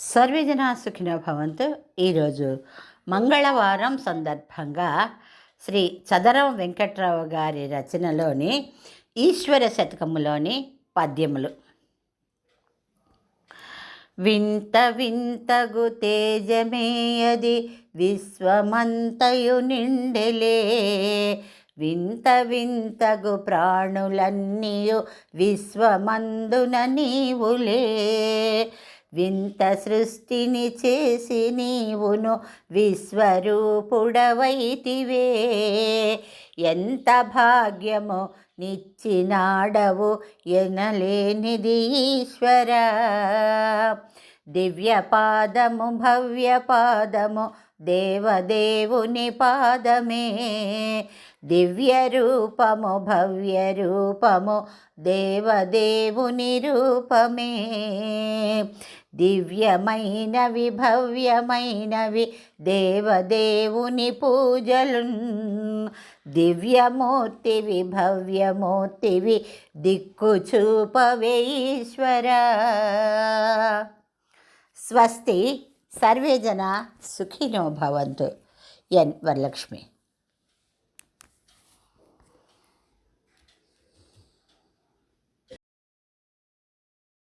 Survey జనా సుఖినో భవంతు. ఈరోజు మంగళవారం సందర్భంగా శ్రీ చదరం వెంకట్రావు గారి రచనలోని ఈశ్వర శతకములోని పద్యములు. వింత వింతగు తేజమేయది విశ్వమంతయు నిండెలే, వింత వింతగు ప్రాణులన్నీయు విశ్వమందున నీవులే, వింత సృష్టిని చేసి నీవును విశ్వరూపుడవైతివే, ఎంత భాగ్యము నిచ్చినాడవు ఎనలేనిది ఈశ్వర, దివ్య పాదము భవ్య పాదము దేవదేవుని పాదమే, దివ్య రూపము భవ్య రూపము దేవదేవుని రూపమే, దివ్యమైనవి భవ్యమైనవి దేవదేవుని పూజలు, దివ్యమూర్తివి భవ్యమూర్తివి దిక్కు చూపవే ఈశ్వరా. స్వస్తి. సర్వే జనా సుఖినో భవంతు. ఎన్ వరలక్ష్మి.